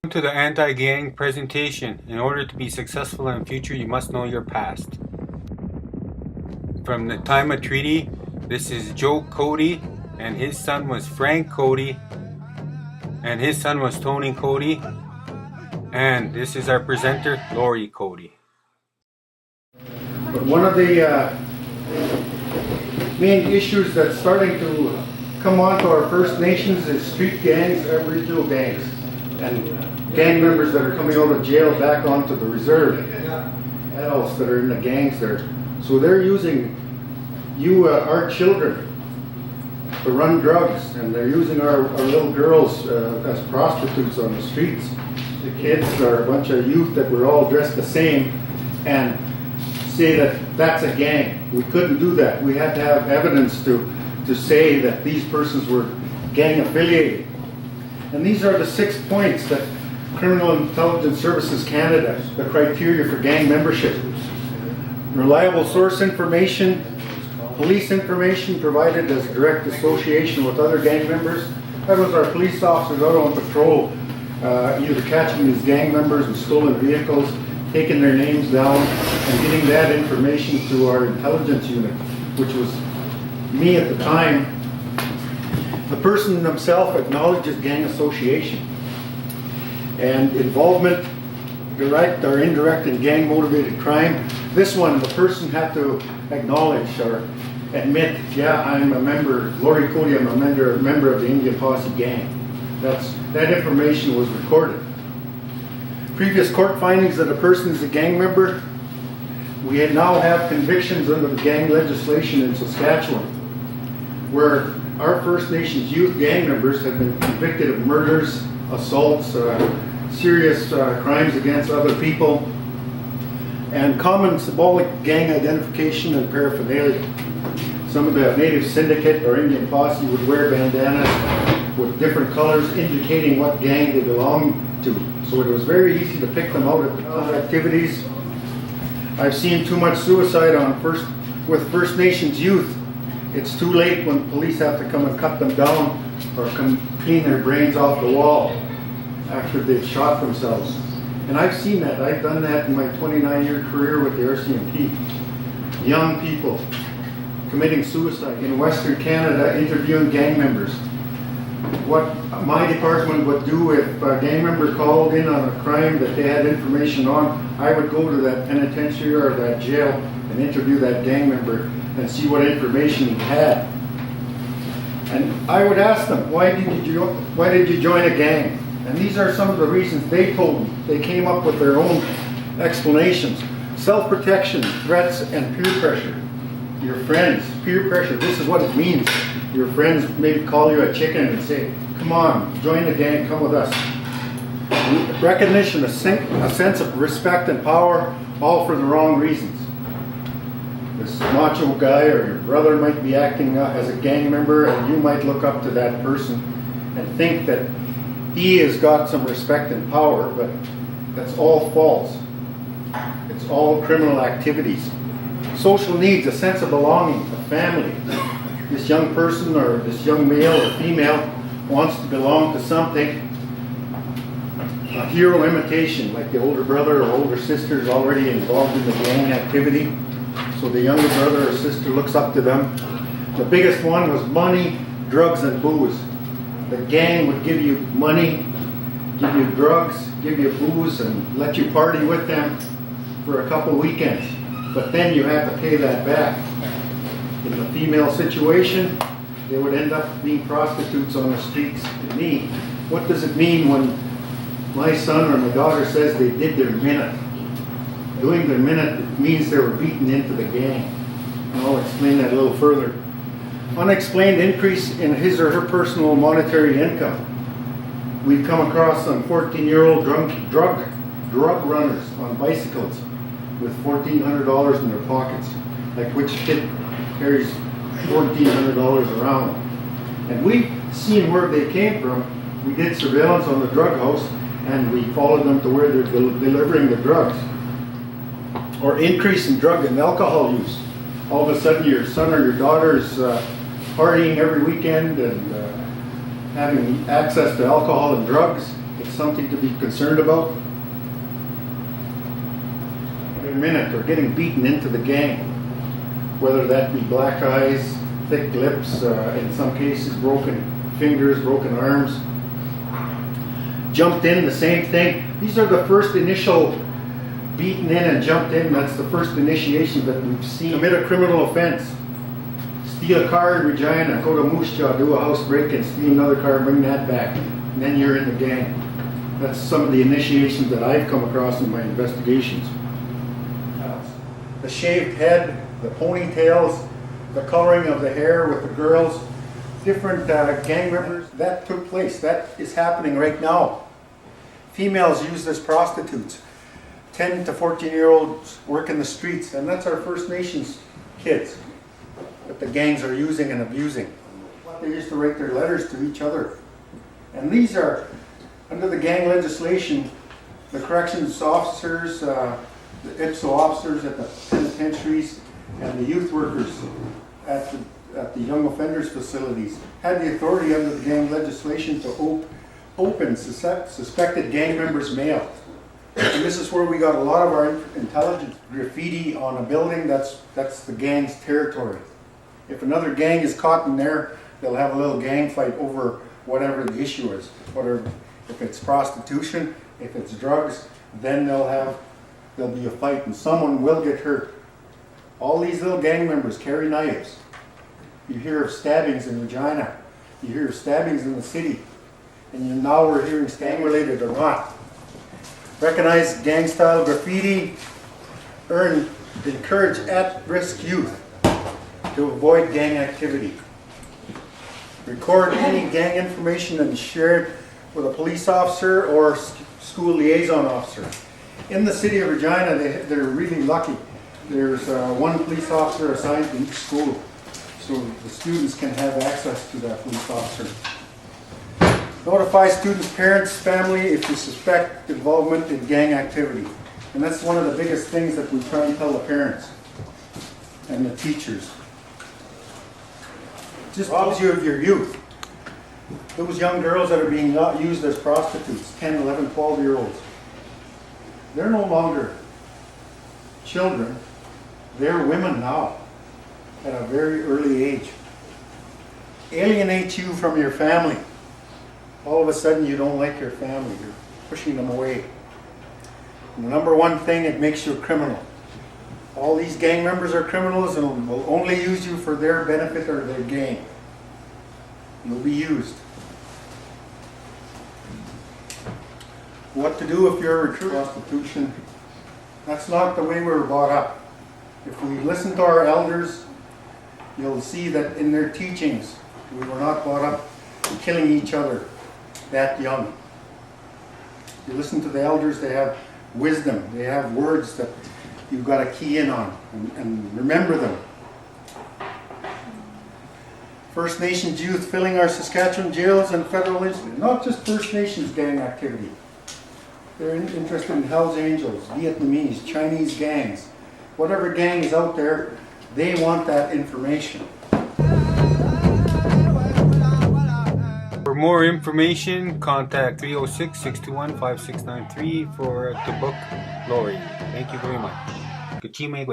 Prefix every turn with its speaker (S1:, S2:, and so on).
S1: To the anti-gang presentation. In order to be successful in the future, you must know your past. From the time of treaty, this is Joe Cote, and his son was Frank Cote, and his son was Tony Cote, and this is our presenter, Laurie Cote.
S2: But one of the main issues that's starting to come onto our First Nations is street gangs, Aboriginal gangs, and gang members that are coming out of jail back onto the reserve, adults that are in the gangs there. So they're using our children to run drugs, and they're using our little girls as prostitutes on the streets. The kids are a bunch of youth that were all dressed the same and say that that's a gang. We couldn't do that. We had to have evidence to say that these persons were gang affiliated. And these are the 6 points that Criminal Intelligence Services Canada, the criteria for gang membership. Reliable source information, police information provided as direct association with other gang members. That was our police officers out on patrol, either catching these gang members in stolen vehicles, taking their names down, and getting that information to our intelligence unit, which was me at the time. The person himself acknowledges gang association and involvement, direct or indirect, in gang motivated crime. This one, the person had to acknowledge or admit, yeah, I'm a member, Laurie Cote, I'm a member of the Indian Posse gang. That information was recorded. Previous court findings that a person is a gang member, we now have convictions under the gang legislation in Saskatchewan, where our First Nations youth gang members have been convicted of murders, assaults, serious crimes against other people, and common symbolic gang identification and paraphernalia. Some of the native syndicate or Indian posse would wear bandanas with different colors indicating what gang they belong to. So it was very easy to pick them out at the activities. I've seen too much suicide with First Nations youth. It's too late when police have to come and cut them down or come clean their brains off the wall after they've shot themselves. And I've seen that. I've done that in my 29-year career with the RCMP. Young people committing suicide in Western Canada, interviewing gang members. What my department would do if a gang member called in on a crime that they had information on, I would go to that penitentiary or that jail and interview that gang member and see what information he had. And I would ask them, why did you join a gang? And these are some of the reasons they told me. They came up with their own explanations. Self-protection, threats, and peer pressure. Your friends, peer pressure, this is what it means. Your friends maybe call you a chicken and say, come on, join the gang, come with us. Recognition, a sense of respect and power, all for the wrong reasons. This macho guy or your brother might be acting as a gang member, and you might look up to that person and think that he has got some respect and power, but that's all false. It's all criminal activities. Social needs, a sense of belonging, a family. This young person or this young male or female wants to belong to something. A hero imitation, like the older brother or older sister is already involved in the gang activity, so the younger brother or sister looks up to them. The biggest one was money, drugs, and booze. The gang would give you money, give you drugs, give you booze, and let you party with them for a couple weekends. But then you had to pay that back. In the female situation, they would end up being prostitutes on the streets. To me, what does it mean when my son or my daughter says they did their minute? Doing their minute means they were beaten into the gang. And I'll explain that a little further. Unexplained increase in his or her personal monetary income. We've come across some 14-year-old drug runners on bicycles with $1,400 in their pockets. Like, which kid carries $1,400 around? And we've seen where they came from. We did surveillance on the drug house, and we followed them to where they're delivering the drugs. Or increase in drug and alcohol use. All of a sudden your son or your daughter's partying every weekend and having access to alcohol and drugs. It's something to be concerned about? In a minute, they're getting beaten into the gang. Whether that be black eyes, thick lips, in some cases broken fingers, broken arms. Jumped in, the same thing. These are the first initial beaten in and jumped in. That's the first initiation that we've seen. Commit a criminal offense. Steal a car in Regina, go to Moose Jaw, do a house break and steal another car, bring that back. And then you're in the gang. That's some of the initiations that I've come across in my investigations. The shaved head, the ponytails, the coloring of the hair with the girls, different gang members, that took place. That is happening right now. Females used as prostitutes. 10 to 14-year-olds work in the streets, and that's our First Nations kids that the gangs are using and abusing. They used to write their letters to each other. And these are, under the gang legislation, the corrections officers, the IPSO officers at the penitentiaries, and the youth workers at the young offenders facilities had the authority under the gang legislation to open suspected gang members' mail. And this is where we got a lot of our intelligence. Graffiti on a building, that's the gang's territory. If another gang is caught in there, they'll have a little gang fight over whatever the issue is. If it's prostitution, if it's drugs, then there'll be a fight and someone will get hurt. All these little gang members carry knives. You hear of stabbings in Regina. You hear of stabbings in the city. And now we're hearing gang related or not. Recognize gang-style graffiti. Encourage at-risk youth to avoid gang activity. Record any gang information and share it with a police officer or school liaison officer. In the city of Regina, they're really lucky. There's one police officer assigned to each school, so the students can have access to that police officer. Notify students' parents, family if you suspect involvement in gang activity. And that's one of the biggest things that we try and tell the parents and the teachers. Just robs you of your youth. Those young girls that are being used as prostitutes, 10, 11, 12-year-olds, they're no longer children. They're women now at a very early age. Alienate you from your family. All of a sudden you don't like your family. You're pushing them away. And the number one thing, it makes you a criminal. All these gang members are criminals and will only use you for their benefit or their gain. You'll be used. What to do if you're a recruit? Prostitution. That's not the way we were brought up. If we listen to our elders, you'll see that in their teachings, we were not brought up killing each other that young. You listen to the elders, they have wisdom, they have words that you've got to key in on and remember them. First Nations youth filling our Saskatchewan jails and federal institutions. Not just First Nations gang activity. They're interested in Hells Angels, Vietnamese, Chinese gangs. Whatever gang is out there, they want that information.
S1: For more information, contact 306-621-5693 to book Laurie. Thank you very much. Kachimay